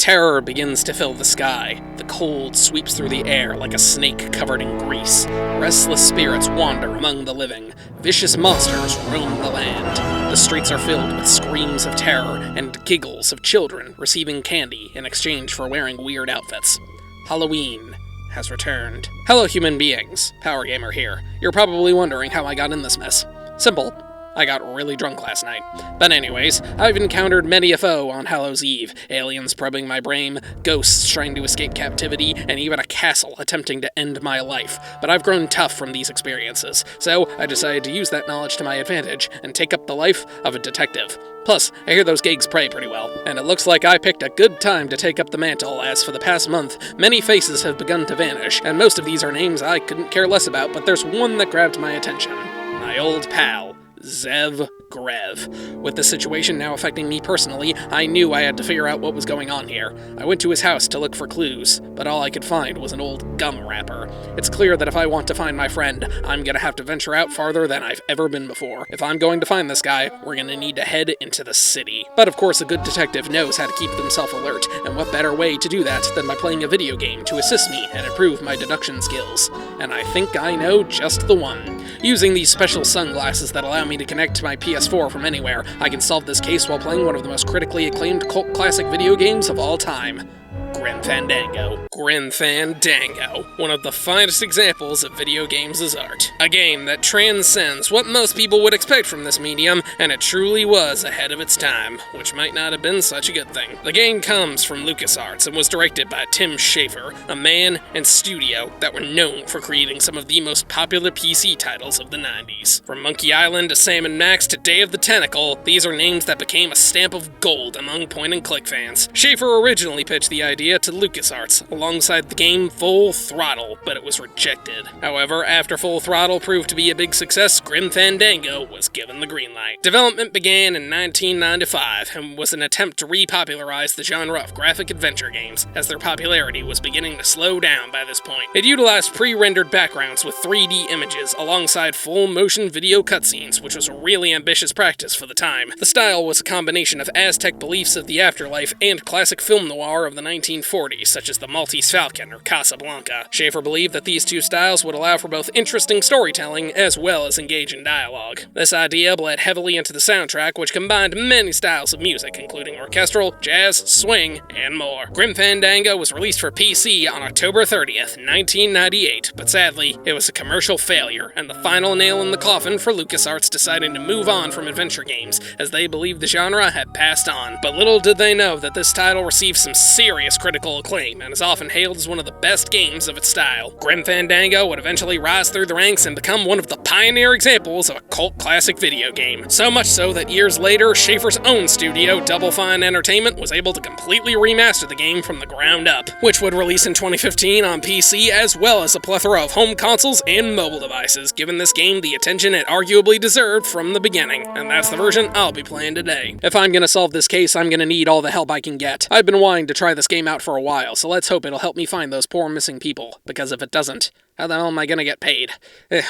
Terror begins to fill the sky. The cold sweeps through the air like a snake covered in grease. Restless spirits wander among the living. Vicious monsters roam the land. The streets are filled with screams of terror and giggles of children receiving candy in exchange for wearing weird outfits. Halloween has returned. Hello, human beings. PowerGamer here. You're probably wondering how I got in this mess. Simple. I got really drunk last night. But anyways, I've encountered many a foe on Hallows Eve. Aliens probing my brain, ghosts trying to escape captivity, and even a castle attempting to end my life. But I've grown tough from these experiences, so I decided to use that knowledge to my advantage and take up the life of a detective. Plus, I hear those gigs pray pretty well, and it looks like I picked a good time to take up the mantle, as for the past month, many faces have begun to vanish, and most of these are names I couldn't care less about, but there's one that grabbed my attention. My old pal, Zev Grev. With the situation now affecting me personally, I knew I had to figure out what was going on here. I went to his house to look for clues, but all I could find was an old gum wrapper. It's clear that if I want to find my friend, I'm gonna have to venture out farther than I've ever been before. If I'm going to find this guy, we're gonna need to head into the city. But of course, a good detective knows how to keep themselves alert, and what better way to do that than by playing a video game to assist me and improve my deduction skills. And I think I know just the one. Using these special sunglasses that allow me to connect to my PS4 from anywhere, I can solve this case while playing one of the most critically acclaimed cult classic video games of all time. Grim Fandango. Grim Fandango, one of the finest examples of video games as art. A game that transcends what most people would expect from this medium, and it truly was ahead of its time, which might not have been such a good thing. The game comes from LucasArts and was directed by Tim Schafer, a man and studio that were known for creating some of the most popular PC titles of the 90s. From Monkey Island to Sam & Max to Day of the Tentacle, these are names that became a stamp of gold among point-and-click fans. Schafer originally pitched the idea to LucasArts, alongside the game Full Throttle, but it was rejected. However, after Full Throttle proved to be a big success, Grim Fandango was given the green light. Development began in 1995 and was an attempt to repopularize the genre of graphic adventure games, as their popularity was beginning to slow down by this point. It utilized pre-rendered backgrounds with 3D images alongside full-motion video cutscenes, which was a really ambitious practice for the time. The style was a combination of Aztec beliefs of the afterlife and classic film noir of the 1940s, such as the Maltese Falcon or Casablanca. Schafer believed that these two styles would allow for both interesting storytelling as well as engaging dialogue. This idea bled heavily into the soundtrack, which combined many styles of music, including orchestral, jazz, swing, and more. Grim Fandango was released for PC on October 30th, 1998, but sadly, it was a commercial failure, and the final nail in the coffin for LucasArts deciding to move on from adventure games, as they believed the genre had passed on. But little did they know that this title received some serious critical acclaim, and is often hailed as one of the best games of its style. Grim Fandango would eventually rise through the ranks and become one of the pioneer examples of a cult classic video game. So much so that years later, Schafer's own studio, Double Fine Entertainment, was able to completely remaster the game from the ground up, which would release in 2015 on PC as well as a plethora of home consoles and mobile devices, giving this game the attention it arguably deserved from the beginning, and that's the version I'll be playing today. If I'm gonna solve this case, I'm gonna need all the help I can get. I've been wanting to try this game out for a while, so let's hope it'll help me find those poor missing people, because if it doesn't, how the hell am I gonna get paid?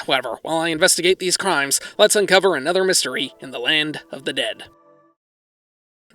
Whatever, while I investigate these crimes, let's uncover another mystery in the land of the dead.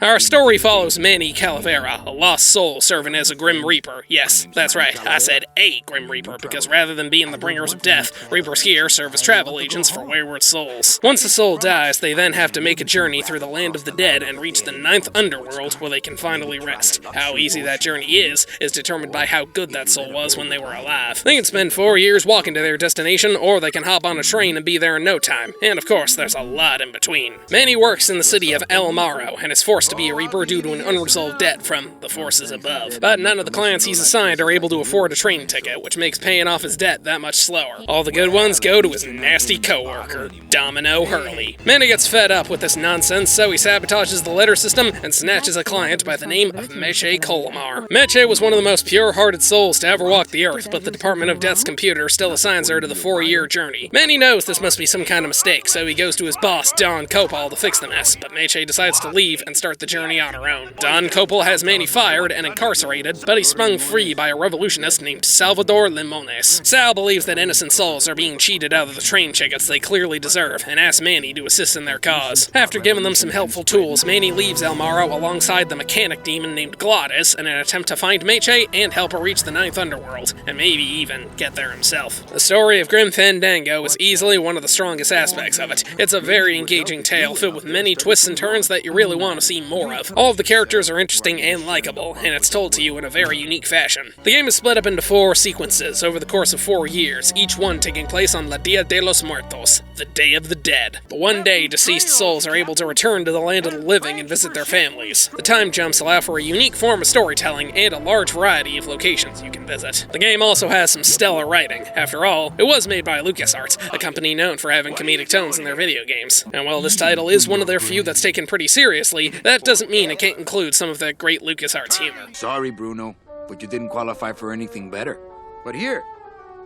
Our story follows Manny Calavera, a lost soul serving as a Grim Reaper. Yes, that's right, I said a Grim Reaper, because rather than being the bringers of death, Reapers here serve as travel agents for wayward souls. Once a soul dies, they then have to make a journey through the land of the dead and reach the 9th underworld, where they can finally rest. How easy that journey is determined by how good that soul was when they were alive. They can spend 4 years walking to their destination, or they can hop on a train and be there in no time. And of course, there's a lot in between. Manny works in the city of El Maro, and is forced to be a Reaper due to an unresolved debt from the forces above. But none of the clients he's assigned are able to afford a train ticket, which makes paying off his debt that much slower. All the good ones go to his nasty co-worker, Domino Hurley. Manny gets fed up with this nonsense, so he sabotages the letter system and snatches a client by the name of Meche Colomar. Meche was one of the most pure-hearted souls to ever walk the earth, but the Department of Death's computer still assigns her to the 4-year journey. Manny knows this must be some kind of mistake, so he goes to his boss, Don Copal, to fix the mess, but Meche decides to leave and start the journey on her own. Don Copel has Manny fired and incarcerated, but he's sprung free by a revolutionist named Salvador Limones. Sal believes that innocent souls are being cheated out of the train tickets they clearly deserve, and asks Manny to assist in their cause. After giving them some helpful tools, Manny leaves El Morro alongside the mechanic demon named Glottis in an attempt to find Meche and help her reach the Ninth Underworld, and maybe even get there himself. The story of Grim Fandango is easily one of the strongest aspects of it. It's a very engaging tale filled with many twists and turns that you really want to see more of. All of the characters are interesting and likable, and it's told to you in a very unique fashion. The game is split up into 4 sequences over the course of 4 years, each one taking place on La Dia de los Muertos, the Day of the Dead. But one day, deceased souls are able to return to the land of the living and visit their families. The time jumps allow for a unique form of storytelling and a large variety of locations you can visit. The game also has some stellar writing. After all, it was made by LucasArts, a company known for having comedic tones in their video games. And while this title is one of their few that's taken pretty seriously, that doesn't mean it can't include some of that great LucasArts humor. Sorry, Bruno, but you didn't qualify for anything better. But here,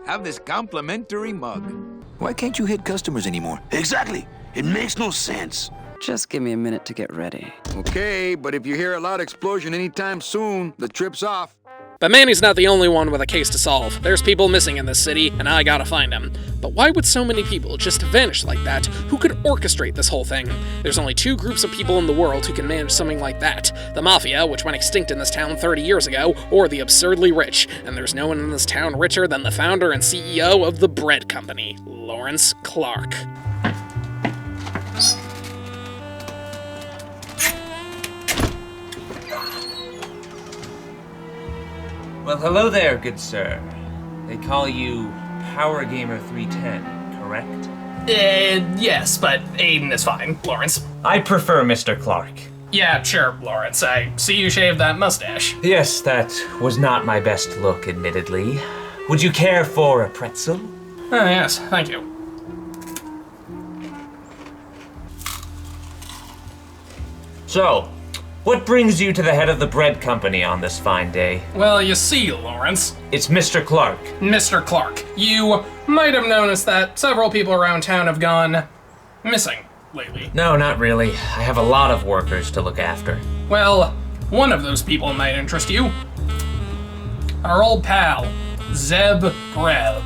have this complimentary mug. Why can't you hit customers anymore? Exactly. It makes no sense. Just give me a minute to get ready. Okay, but if you hear a loud explosion anytime soon, the trip's off. But Manny's not the only one with a case to solve. There's people missing in this city, and I gotta find them. But why would so many people just vanish like that? Who could orchestrate this whole thing? There's only 2 groups of people in the world who can manage something like that. The Mafia, which went extinct in this town 30 years ago, or the absurdly rich. And there's no one in this town richer than the founder and CEO of the bread company, Lawrence Clark. Well, hello there, good sir. They call you PowerGamer310, correct? Yes, but Aidan is fine, Lawrence. I prefer Mr. Clark. Yeah, sure, Lawrence. I see you shaved that mustache. Yes, that was not my best look, admittedly. Would you care for a pretzel? Oh, yes, thank you. So, what brings you to the head of the bread company on this fine day? Well, you see, Lawrence. It's Mr. Clark. Mr. Clark, you might have noticed that several people around town have gone missing lately. No, not really. I have a lot of workers to look after. Well, one of those people might interest you. Our old pal, Zeb Grev.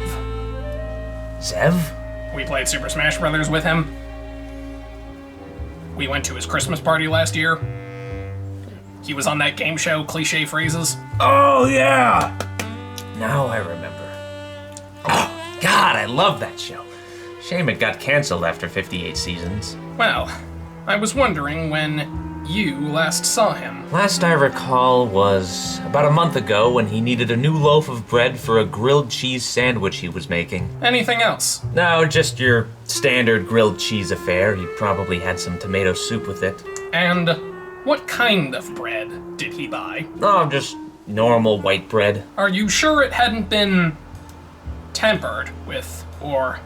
Zev? We played Super Smash Brothers with him. We went to his Christmas party last year. He was on that game show, Cliche Phrases. Oh, yeah! Now I remember. Oh, God, I love that show. Shame it got canceled after 58 seasons. Well, I was wondering when you last saw him. Last I recall was about a month ago when he needed a new loaf of bread for a grilled cheese sandwich he was making. Anything else? No, just your standard grilled cheese affair. He probably had some tomato soup with it. And what kind of bread did he buy? Oh, just normal white bread. Are you sure it hadn't been tampered with, or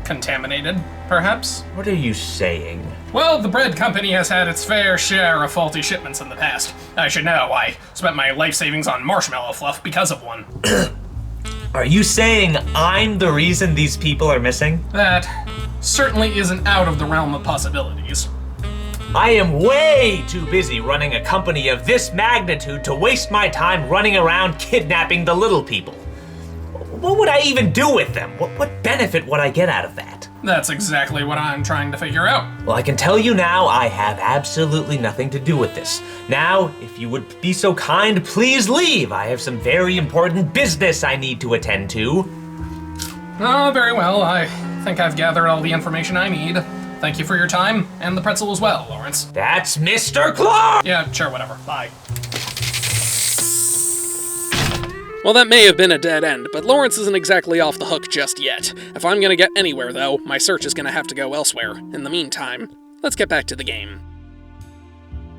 contaminated, perhaps? What are you saying? Well, the bread company has had its fair share of faulty shipments in the past. I should know. I spent my life savings on marshmallow fluff because of one. Are you saying I'm the reason these people are missing? That certainly isn't out of the realm of possibilities. I am way too busy running a company of this magnitude to waste my time running around kidnapping the little people. What would I even do with them? What benefit would I get out of that? That's exactly what I'm trying to figure out. Well, I can tell you now, I have absolutely nothing to do with this. Now, if you would be so kind, please leave. I have some very important business I need to attend to. Oh, very well. I think I've gathered all the information I need. Thank you for your time, and the pretzel as well, Lawrence. That's Mr. Clark! Yeah, sure, whatever. Bye. Well, that may have been a dead end, but Lawrence isn't exactly off the hook just yet. If I'm gonna get anywhere, though, my search is gonna have to go elsewhere. In the meantime, let's get back to the game.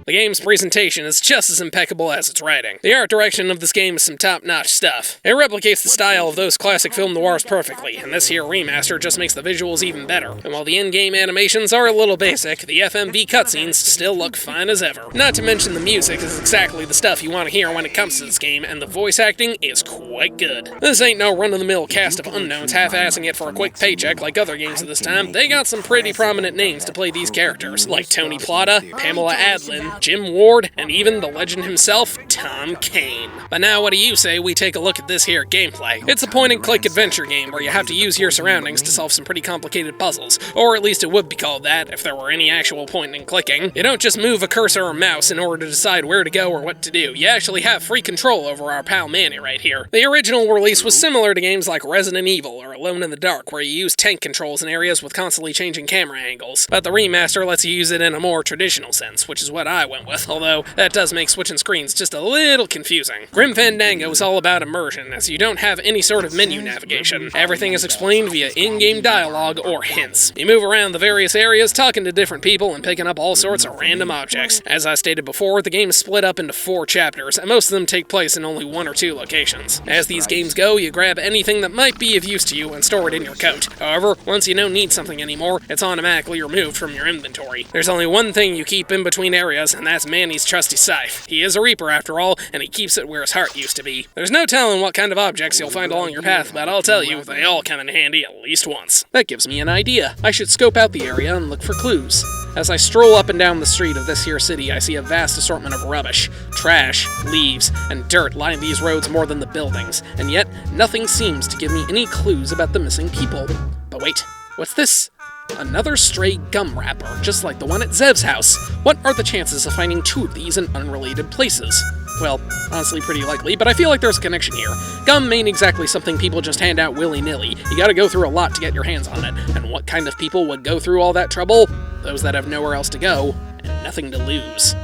The game's presentation is just as impeccable as its writing. The art direction of this game is some top-notch stuff. It replicates the style of those classic film noirs perfectly, and this here remaster just makes the visuals even better. And while the in-game animations are a little basic, the FMV cutscenes still look fine as ever. Not to mention the music is exactly the stuff you want to hear when it comes to this game, and the voice acting is quite good. This ain't no run-of-the-mill cast of unknowns half-assing it for a quick paycheck like other games of this time. They got some pretty prominent names to play these characters, like Tony Plata, Pamela Adlin, Jim Ward, and even the legend himself, Tom Kane. But now what do you say we take a look at this here gameplay? It's a point-and-click adventure game where you have to use your surroundings to solve some pretty complicated puzzles, or at least it would be called that if there were any actual point-and-clicking. You don't just move a cursor or mouse in order to decide where to go or what to do. You actually have free control over our pal Manny right here. The original release was similar to games like Resident Evil or Alone in the Dark, where you use tank controls in areas with constantly changing camera angles, but the remaster lets you use it in a more traditional sense, which is what I went with, although that does make switching screens just a little confusing. Grim Fandango is all about immersion, as you don't have any sort of menu navigation. Everything is explained via in-game dialogue or hints. You move around the various areas, talking to different people and picking up all sorts of random objects. As I stated before, the game is split up into 4 chapters, and most of them take place in only 1 or 2 locations. As these games go, you grab anything that might be of use to you and store it in your coat. However, once you don't need something anymore, it's automatically removed from your inventory. There's only one thing you keep in between areas, and that's Manny's trusty scythe. He is a reaper after all, and he keeps it where his heart used to be. There's no telling what kind of objects you'll find along your path, but I'll tell you, they all come in handy at least once. That gives me an idea. I should scope out the area and look for clues. As I stroll up and down the street of this here city, I see a vast assortment of rubbish. Trash, leaves, and dirt line these roads more than the buildings, and yet nothing seems to give me any clues about the missing people. But wait, what's this? Another stray gum wrapper, just like the one at Zev's house. What are the chances of finding 2 of these in unrelated places? Well, honestly pretty likely, but I feel like there's a connection here. Gum ain't exactly something people just hand out willy-nilly. You gotta go through a lot to get your hands on it. And what kind of people would go through all that trouble? Those that have nowhere else to go, and nothing to lose.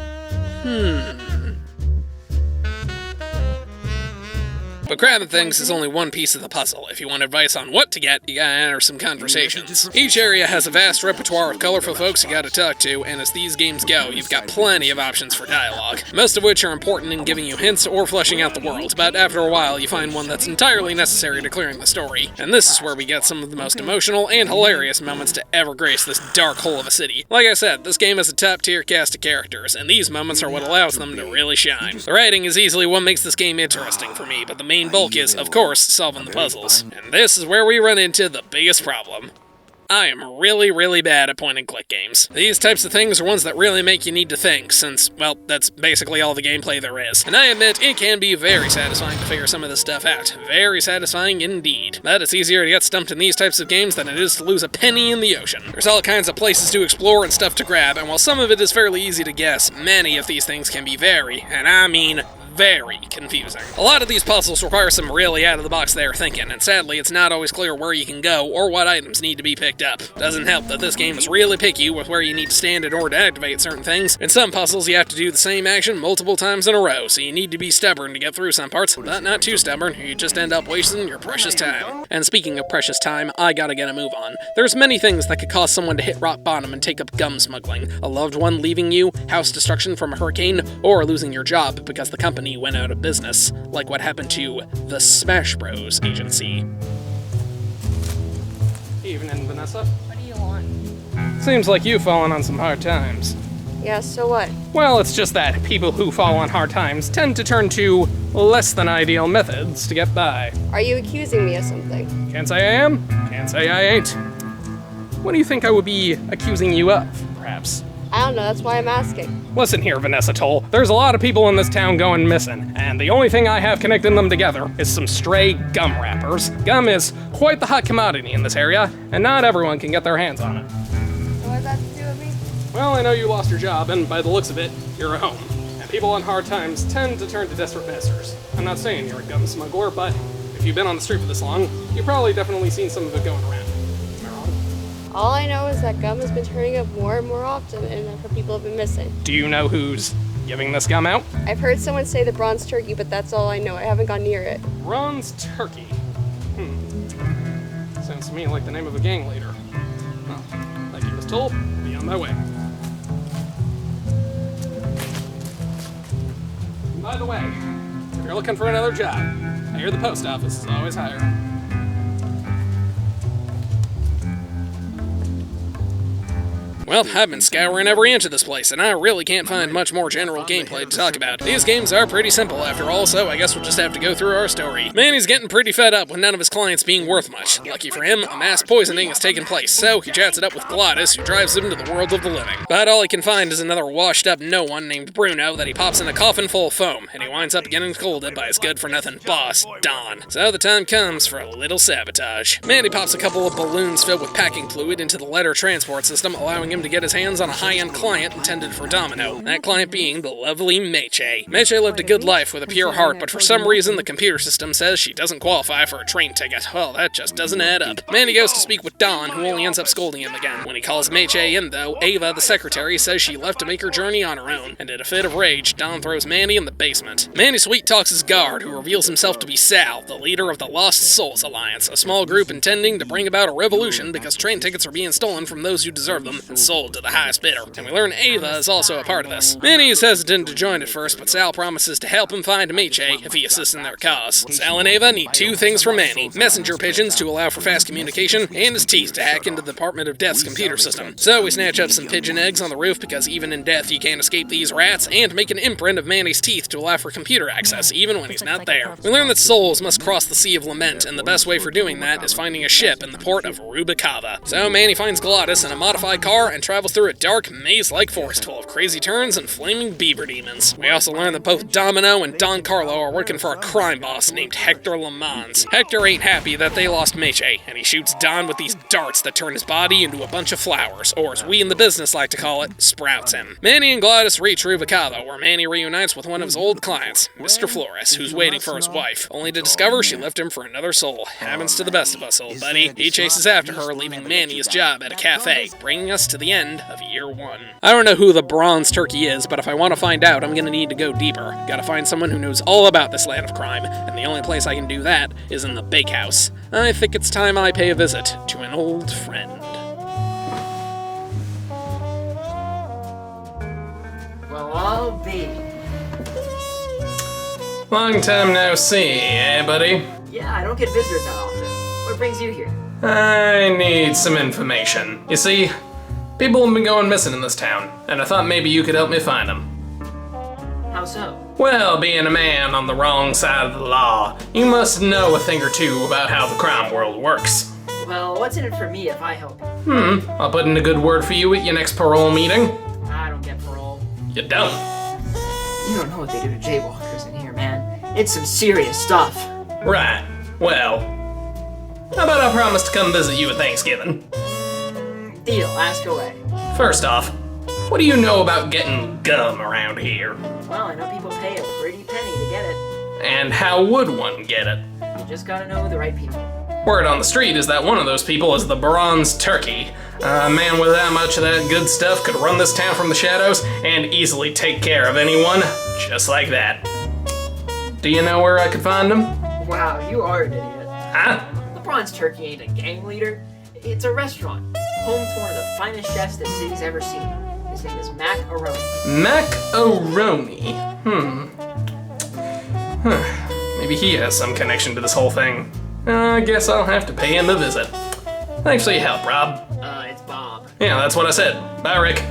But grabbing things is only one piece of the puzzle. If you want advice on what to get, you gotta enter some conversations. Each area has a vast repertoire of colorful folks you gotta talk to, and as these games go, you've got plenty of options for dialogue, most of which are important in giving you hints or fleshing out the world, but after a while you find one that's entirely necessary to clearing the story. And this is where we get some of the most emotional and hilarious moments to ever grace this dark hole of a city. Like I said, this game has a top-tier cast of characters, and these moments are what allows them to really shine. The writing is easily what makes this game interesting for me, but the main bulk is, of course, solving the puzzles. And this is where we run into the biggest problem. I am really bad at point-and-click games. These types of things are ones that really make you need to think, since, well, that's basically all the gameplay there is. And I admit, it can be very satisfying to figure some of this stuff out. Very satisfying indeed. But it's easier to get stumped in these types of games than it is to lose a penny in the ocean. There's all kinds of places to explore and stuff to grab, and while some of it is fairly easy to guess, many of these things can be very, and I mean very confusing. A lot of these puzzles require some really out-of-the-box there thinking, and sadly it's not always clear where you can go or what items need to be picked up. Doesn't help that this game is really picky with where you need to stand in order to activate certain things. In some puzzles you have to do the same action multiple times in a row, so you need to be stubborn to get through some parts, but not too stubborn, or you just end up wasting your precious time. And speaking of precious time, I gotta get a move on. There's many things that could cause someone to hit rock bottom and take up gum smuggling. A loved one leaving you, house destruction from a hurricane, or losing your job because the company went out of business, like what happened to the Smash Bros. Agency. Evening, Vanessa. What do you want? Seems like you've fallen on some hard times. Yeah, so what? Well, it's just that people who fall on hard times tend to turn to less than ideal methods to get by. Are you accusing me of something? Can't say I am, can't say I ain't. What do you think I would be accusing you of, perhaps? I don't know, that's why I'm asking. Listen here, Vanessa Toll. There's a lot of people in this town going missing, and the only thing I have connecting them together is some stray gum wrappers. Gum is quite the hot commodity in this area, and not everyone can get their hands on it. What does that have to do with me? Well, I know you lost your job, and by the looks of it, you're at home. And people on hard times tend to turn to desperate masters. I'm not saying you're a gum smuggler, but if you've been on the street for this long, you've probably definitely seen some of it going around. Am I wrong? All I know is that gum has been turning up more and more often, and that people have been missing. Do you know who's giving this gum out? I've heard someone say the bronze turkey, but that's all I know. I haven't gone near it. Bronze Turkey. Sounds to me like the name of a gang leader. Well, like you was told, be on my way. By the way, if you're looking for another job, I hear the post office is always hiring. Well, I've been scouring every inch of this place, and I really can't find much more general gameplay to talk about. These games are pretty simple after all, so I guess we'll just have to go through our story. Manny's getting pretty fed up with none of his clients being worth much. Lucky for him, a mass poisoning is taking place, so he chats it up with Gladys, who drives him to the world of the living. But all he can find is another washed-up no-one named Bruno that he pops in a coffin full of foam, and he winds up getting scolded by his good-for-nothing boss, Don. So the time comes for a little sabotage. Manny pops a couple of balloons filled with packing fluid into the letter transport system, allowing him to get his hands on a high-end client intended for Domino, that client being the lovely Meche. Meche lived a good life with a pure heart, but for some reason the computer system says she doesn't qualify for a train ticket. Well, that just doesn't add up. Manny goes to speak with Don, who only ends up scolding him again. When he calls Meche in, though, Ava, the secretary, says she left to make her journey on her own, and in a fit of rage, Don throws Manny in the basement. Manny sweet talks his guard, who reveals himself to be Sal, the leader of the Lost Souls Alliance, a small group intending to bring about a revolution because train tickets are being stolen from those who deserve them and sold to the highest bidder. And we learn Ava is also a part of this. Manny is hesitant to join at first, but Sal promises to help him find Meche if he assists in their cause. Sal and Ava need two things from Manny: messenger pigeons to allow for fast communication, and his teeth to hack into the Department of Death's computer system. So we snatch up some pigeon eggs on the roof because even in death you can't escape these rats, and make an imprint of Manny's teeth to allow for computer access even when he's not there. We learn that souls must cross the Sea of Lament, and the best way for doing that is finding a ship in the port of Rubicava. So Manny finds Gladys in a modified car and travels through a dark, maze-like forest full of crazy turns and flaming beaver demons. We also learn that both Domino and Don Carlo are working for a crime boss named Hector Lamans. Hector ain't happy that they lost Meche, and he shoots Don with these darts that turn his body into a bunch of flowers, or as we in the business like to call it, sprouts him. Manny and Gladys reach Rubicava, where Manny reunites with one of his old clients, Mr. Flores, who's waiting for his wife, only to discover she left him for another soul. Happens to the best of us, old buddy. He chases after her, leaving Manny his job at a cafe, bringing us to the end of year one. I don't know who the bronze turkey is, but if I want to find out, I'm gonna need to go deeper. Gotta find someone who knows all about this land of crime, and the only place I can do that is in the bakehouse. I think it's time I pay a visit to an old friend. Well, I'll be. Long time no see, eh, buddy? Yeah, I don't get visitors that often. What brings you here? I need some information. You see, people have been going missing in this town, and I thought maybe you could help me find them. How so? Well, being a man on the wrong side of the law, you must know a thing or two about how the crime world works. Well, what's in it for me if I help you? I'll put in a good word for you at your next parole meeting. I don't get parole. You don't? You don't know what they do to jaywalkers in here, man. It's some serious stuff. Right. Well, how about I promise to come visit you at Thanksgiving? Deal, ask away. First off, what do you know about getting gum around here? Well, I know people pay a pretty penny to get it. And how would one get it? You just gotta know the right people. Word on the street is that one of those people is the Bronze Turkey. A man with that much of that good stuff could run this town from the shadows and easily take care of anyone, just like that. Do you know where I could find him? Wow, you are an idiot. Huh? The Bronze Turkey ain't a gang leader. It's a restaurant, home to one of the finest chefs the city's ever seen. His name is Macaroni. Macaroni? Maybe he has some connection to this whole thing. I guess I'll have to pay him a visit. Thanks for your help, Rob. It's Bob. Yeah, that's what I said. Bye, Rick.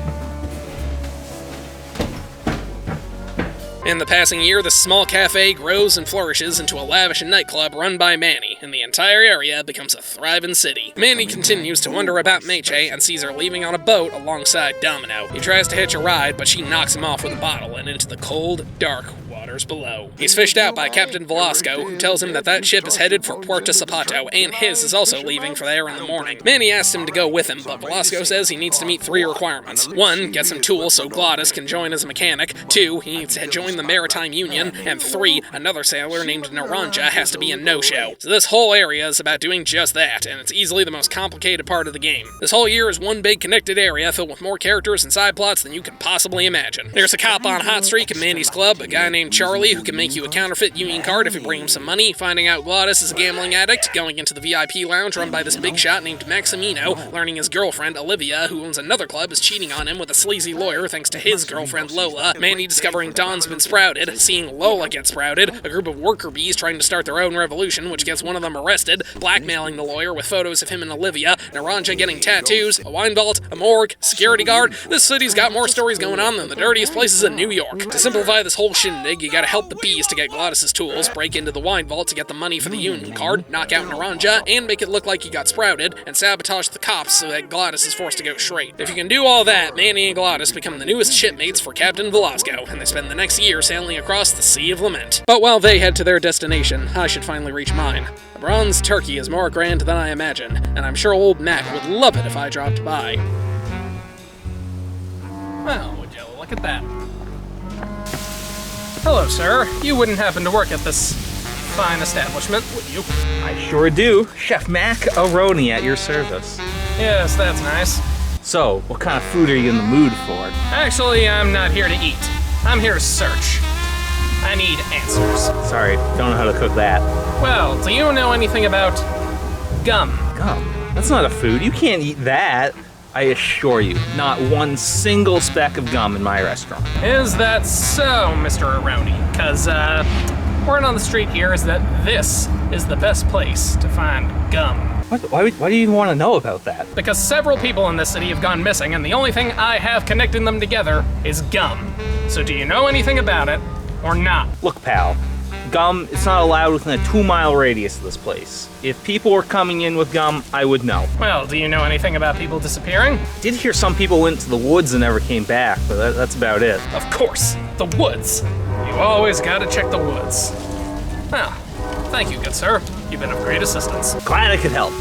In the passing year, the small cafe grows and flourishes into a lavish nightclub run by Manny, and the entire area becomes a thriving city. Manny continues to wonder about Meche and sees her leaving on a boat alongside Domino. He tries to hitch a ride, but she knocks him off with a bottle and into the cold, dark waters below. He's fished out by Captain Velasco, who tells him that that ship is headed for Puerto Zapato, and his is also leaving for there in the morning. Manny asks him to go with him, but Velasco says he needs to meet 3 requirements. 1, get some tools so Gladys can join as a mechanic. 2, he needs to join the Maritime Union. And 3, another sailor named Naranja has to be a no-show. So this whole area is about doing just that, and it's easily the most complicated part of the game. This whole year is one big connected area filled with more characters and side plots than you can possibly imagine. There's a cop on hot streak in Mandy's club, a guy named Charlie, who can make you a counterfeit union card if you bring him some money, finding out Glottis is a gambling addict, going into the VIP lounge run by this big shot named Maximino, learning his girlfriend, Olivia, who owns another club, is cheating on him with a sleazy lawyer thanks to his girlfriend, Lola, Manny discovering Don's been sprouted, seeing Lola get sprouted, a group of worker bees trying to start their own revolution, which gets one of them arrested, blackmailing the lawyer with photos of him and Olivia, Naranja getting tattoos, a wine vault, a morgue, security guard. This city's got more stories going on than the dirtiest places in New York. To simplify this whole shindig, you gotta help the bees to get Glottis' tools, break into the wine vault to get the money for the union card, knock out Naranja, and make it look like you got sprouted, and sabotage the cops so that Glottis is forced to go straight. If you can do all that, Manny and Glottis become the newest shipmates for Captain Velasco, and they spend the next year sailing across the Sea of Lament. But while they head to their destination, I should finally reach mine. The bronze turkey is more grand than I imagine, and I'm sure old Mac would love it if I dropped by. Well, would you look at that? Hello, sir. You wouldn't happen to work at this fine establishment, would you? I sure do. Chef Macaroni at your service. Yes, that's nice. So, what kind of food are you in the mood for? Actually, I'm not here to eat. I'm here to search. I need answers. Sorry, don't know how to cook that. Well, do you know anything about gum? Gum? That's not a food. You can't eat that. I assure you, not one single speck of gum in my restaurant. Is that so, Mr. Aroni? Because, word on the street here is that this is the best place to find gum. What? Why do you even want to know about that? Because several people in this city have gone missing, and the only thing I have connecting them together is gum. So do you know anything about it, or not? Look, pal, gum is not allowed within a 2-mile radius of this place. If people were coming in with gum, I would know. Well, do you know anything about people disappearing? Did hear some people went to the woods and never came back, but that's about it. Of course, the woods. You always gotta check the woods. Well, thank you, good sir. You've been of great assistance. Glad I could help.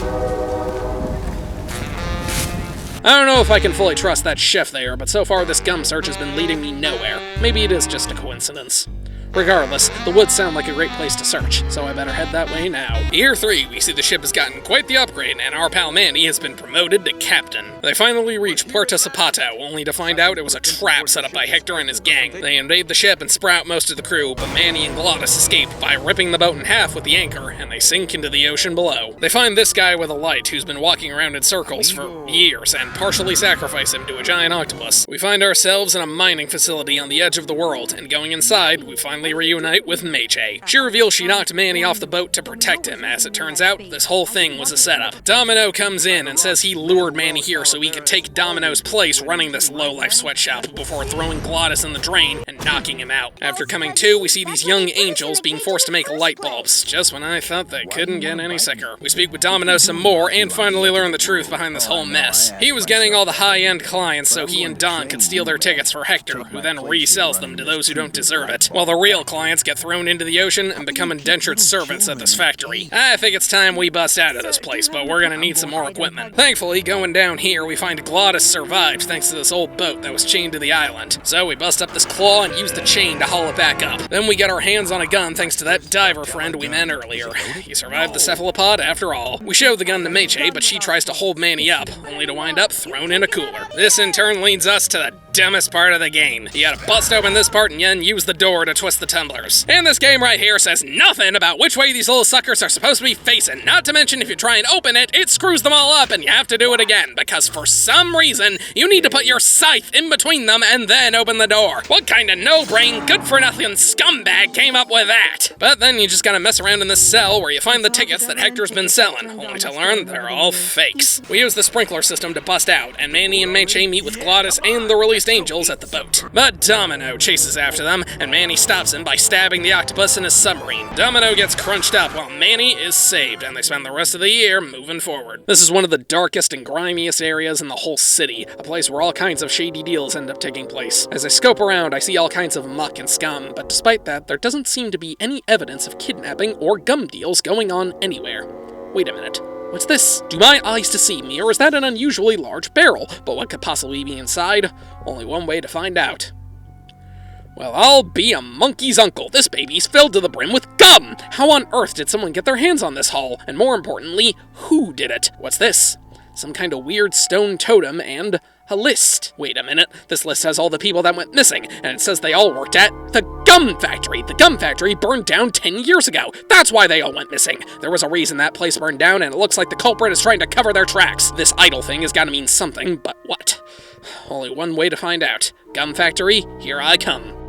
I don't know if I can fully trust that chef there, but so far this gum search has been leading me nowhere. Maybe it is just a coincidence. Regardless, the woods sound like a great place to search, so I better head that way now. Year 3, we see the ship has gotten quite the upgrade, and our pal Manny has been promoted to captain. They finally reach Puerto Zapato, only to find out it was a trap set up by Hector and his gang. They invade the ship and sprout most of the crew, but Manny and Glottis escape by ripping the boat in half with the anchor, and they sink into the ocean below. They find this guy with a light who's been walking around in circles for years, and partially sacrifice him to a giant octopus. We find ourselves in a mining facility on the edge of the world, and going inside, we finally reunite with Meche. She reveals she knocked Manny off the boat to protect him. As it turns out, this whole thing was a setup. Domino comes in and says he lured Manny here so he could take Domino's place running this low-life sweatshop before throwing Glottis in the drain and knocking him out. After coming to, we see these young angels being forced to make light bulbs, just when I thought they couldn't get any sicker. We speak with Domino some more and finally learn the truth behind this whole mess. He was getting all the high-end clients so he and Don could steal their tickets for Hector, who then resells them to those who don't deserve it, while the real clients get thrown into the ocean and become indentured servants at this factory. I think it's time we bust out of this place, but we're gonna need some more equipment. Thankfully, going down here, we find Glottis survived thanks to this old boat that was chained to the island. So we bust up this claw and use the chain to haul it back up. Then we get our hands on a gun thanks to that diver friend we met earlier. He survived the cephalopod after all. We show the gun to Meche, but she tries to hold Manny up, only to wind up thrown in a cooler. This in turn leads us to the dumbest part of the game. You gotta bust open this part and then use the door to twist the tumblers. And this game right here says nothing about which way these little suckers are supposed to be facing. Not to mention if you try and open it, it screws them all up and you have to do it again, because for some reason, you need to put your scythe in between them and then open the door. What kind of no-brain, good-for-nothing scumbag came up with that? But then you just gotta mess around in this cell where you find the tickets that Hector's been selling, only to learn they're all fakes. We use the sprinkler system to bust out, and Manny and Meche meet with Glottis and the released angels at the boat. But Domino chases after them, and Manny stops him by stabbing the octopus in his submarine. Domino gets crunched up while Manny is saved, and they spend the rest of the year moving forward. This is one of the darkest and grimiest areas in the whole city, a place where all kinds of shady deals end up taking place. As I scope around, I see all kinds of muck and scum, but despite that, there doesn't seem to be any evidence of kidnapping or gum deals going on anywhere. Wait a minute. What's this? Do my eyes deceive me, or is that an unusually large barrel? But what could possibly be inside? Only one way to find out. Well, I'll be a monkey's uncle. This baby's filled to the brim with gum! How on earth did someone get their hands on this haul? And more importantly, who did it? What's this? some kind of weird stone totem, and a list. Wait a minute, this list has all the people that went missing, and it says they all worked at the gum factory. The gum factory burned down 10 years ago. That's why they all went missing. There was a reason that place burned down, and it looks like the culprit is trying to cover their tracks. This idol thing has gotta mean something, but what? Only one way to find out. Gum factory, here I come.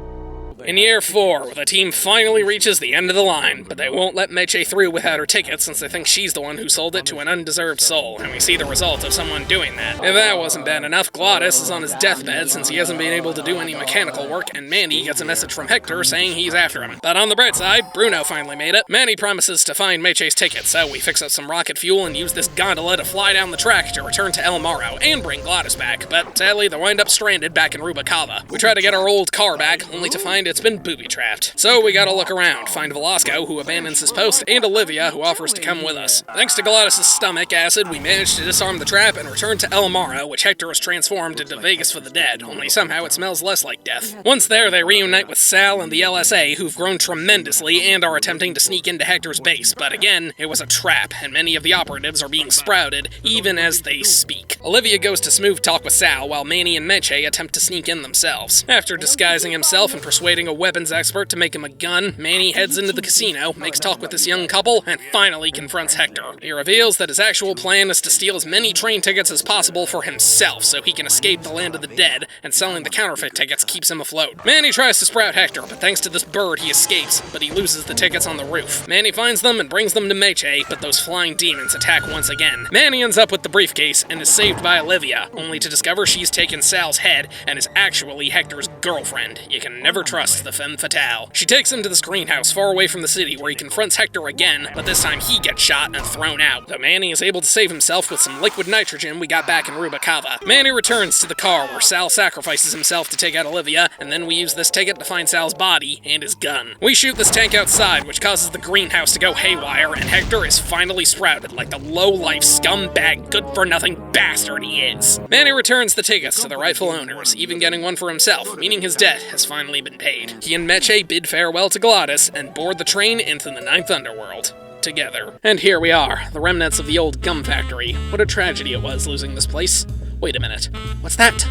In year 4, the team finally reaches the end of the line, but they won't let Meche through without her ticket since they think she's the one who sold it to an undeserved soul, and we see the result of someone doing that. If that wasn't bad enough, Glottis is on his deathbed since he hasn't been able to do any mechanical work, and Manny gets a message from Hector saying he's after him. But on the bright side, Bruno finally made it. Manny promises to find Meche's ticket, so we fix up some rocket fuel and use this gondola to fly down the track to return to El Morro and bring Glottis back, but sadly they wind up stranded back in Rubacava. We try to get our old car back, only to find it's been booby-trapped. So we gotta look around, find Velasco, who abandons his post, and Olivia, who offers to come with us. Thanks to Glottis' stomach acid, we managed to disarm the trap and return to El Morro, which Hector has transformed into Vegas for the dead, only somehow it smells less like death. Once there, they reunite with Sal and the LSA, who've grown tremendously and are attempting to sneak into Hector's base, but again, it was a trap, and many of the operatives are being sprouted, even as they speak. Olivia goes to smooth talk with Sal, while Manny and Meche attempt to sneak in themselves. After disguising himself and persuading a weapons expert to make him a gun, Manny heads into the casino, makes talk with this young couple, and finally confronts Hector. He reveals that his actual plan is to steal as many train tickets as possible for himself so he can escape the land of the dead, and selling the counterfeit tickets keeps him afloat. Manny tries to sprout Hector, but thanks to this bird he escapes, but he loses the tickets on the roof. Manny finds them and brings them to Meche, but those flying demons attack once again. Manny ends up with the briefcase and is saved by Olivia, only to discover she's taken Sal's head and is actually Hector's girlfriend. You can never trust the femme fatale. She takes him to this greenhouse far away from the city where he confronts Hector again, but this time he gets shot and thrown out. Though Manny is able to save himself with some liquid nitrogen we got back in Rubacava. Manny returns to the car where Sal sacrifices himself to take out Olivia, and then we use this ticket to find Sal's body and his gun. We shoot this tank outside, which causes the greenhouse to go haywire, and Hector is finally sprouted like the low-life scumbag good-for-nothing bastard he is. Manny returns the tickets to the rightful owners, even getting one for himself, meaning his debt has finally been paid. He and Meche bid farewell to Glottis and board the train into the Ninth Underworld. Together. And here we are, the remnants of the old gum factory. What a tragedy it was losing this place. Wait a minute. What's that?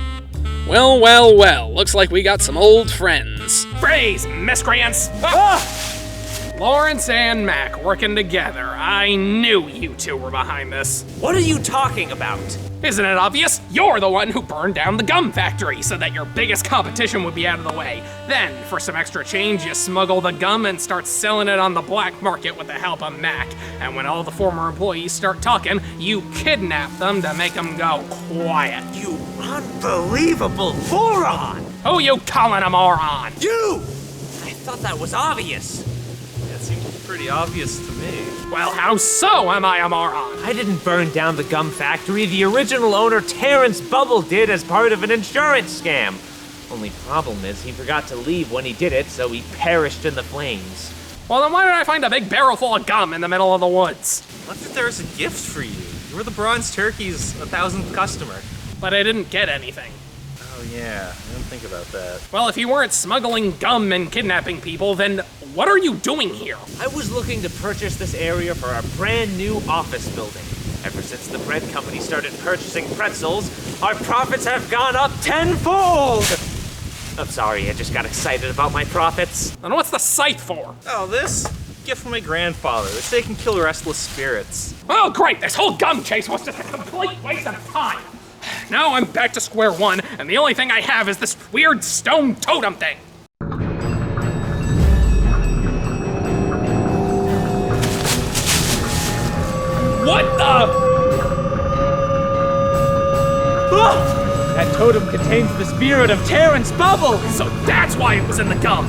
Well, well, well. Looks like we got some old friends. Freeze, miscreants! Lawrence and Mac working together. I knew you two were behind this. What are you talking about? Isn't it obvious? You're the one who burned down the gum factory so that your biggest competition would be out of the way. Then, for some extra change, you smuggle the gum and start selling it on the black market with the help of Mac. And when all the former employees start talking, you kidnap them to make them go quiet. You unbelievable moron! Who you calling a moron? You! I thought that was obvious. It seems pretty obvious to me. Well, how so am I a moron? I didn't burn down the gum factory. The original owner, Terrence Bubble, did as part of an insurance scam. Only problem is he forgot to leave when he did it, so he perished in the flames. Well, then why did I find a big barrel full of gum in the middle of the woods? What if there was a gift for you? You were the Bronze Turkey's 1,000th customer. But I didn't get anything. Oh yeah, I didn't think about that. Well, if you weren't smuggling gum and kidnapping people, then what are you doing here? I was looking to purchase this area for a brand new office building. Ever since the bread company started purchasing pretzels, our profits have gone up tenfold! I'm sorry, I just got excited about my profits. And what's the site for? Oh, this? Gift from my grandfather. They say it can kill restless spirits. Oh, great! This whole gum chase was just a complete waste of time! Now I'm back to square one, and the only thing I have is this weird stone totem thing. What the? Ah! That totem contains the spirit of Terrence Bubble! So that's why it was in the gum!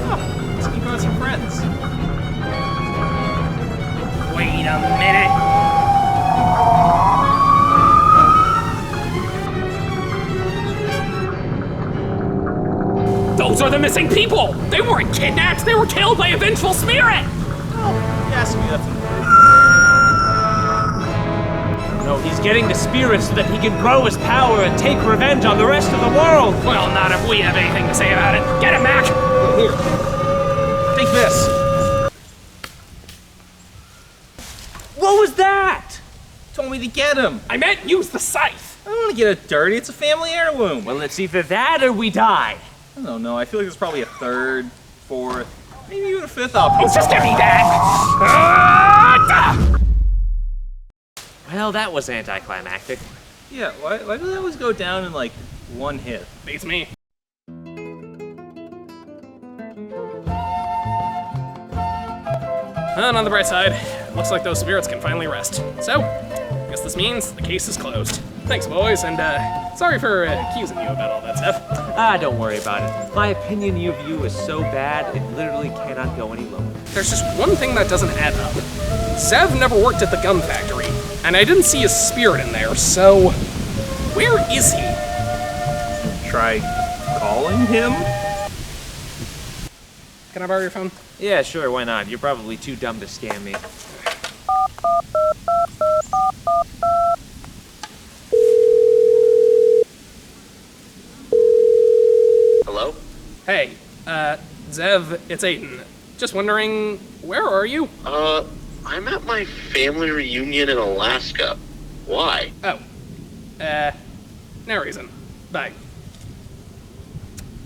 Oh, let's keep out some friends. Wait a minute. Those are the missing people! They weren't kidnapped, they were killed by a vengeful spirit! Oh, yes, that's... No, he's getting the spirit so that he can grow his power and take revenge on the rest of the world! Well, not if we have anything to say about it. Get it, Mac! Here, take this. get him. I meant use the scythe. I don't want to get it dirty. It's a family heirloom. Well, it's either that or we die. I don't know. I feel like there's probably a third, fourth, maybe even a fifth option. It's just give me that. Well, that was anticlimactic. Yeah, why do they always go down in like one hit? Beats me. And on the bright side, looks like those spirits can finally rest. So, I guess this means the case is closed. Thanks, boys, and sorry for accusing you about all that stuff. Don't worry about it. My opinion of you is so bad, it literally cannot go any lower. There's just one thing that doesn't add up. Zev never worked at the gum factory, and I didn't see his spirit in there, so where is he? Try calling him? Can I borrow your phone? Yeah, sure, why not? You're probably too dumb to scam me. Hello? Hey, Zev, it's Aidan. Just wondering, where are you? I'm at my family reunion in Alaska. Why? Oh. No reason. Bye.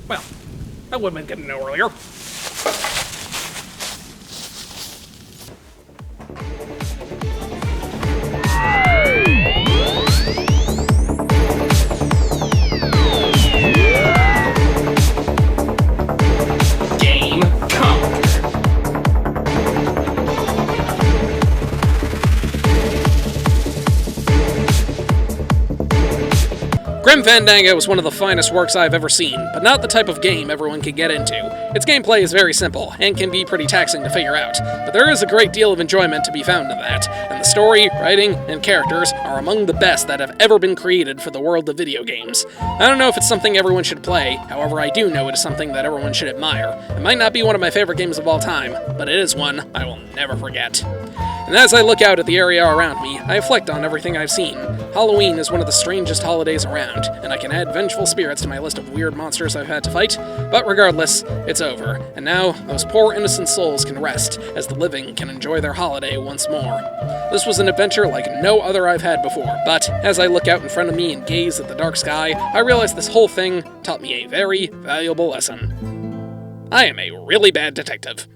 Well, I would have been good to know earlier. Grim Fandango is one of the finest works I've ever seen, but not the type of game everyone can get into. Its gameplay is very simple, and can be pretty taxing to figure out, but there is a great deal of enjoyment to be found in that, and the story, writing, and characters are among the best that have ever been created for the world of video games. I don't know if it's something everyone should play, however I do know it is something that everyone should admire. It might not be one of my favorite games of all time, but it is one I will never forget. And as I look out at the area around me, I reflect on everything I've seen. Halloween is one of the strangest holidays around, and I can add vengeful spirits to my list of weird monsters I've had to fight, but regardless, it's over, and now those poor innocent souls can rest, as the living can enjoy their holiday once more. This was an adventure like no other I've had before, but as I look out in front of me and gaze at the dark sky, I realize this whole thing taught me a very valuable lesson. I am a really bad detective.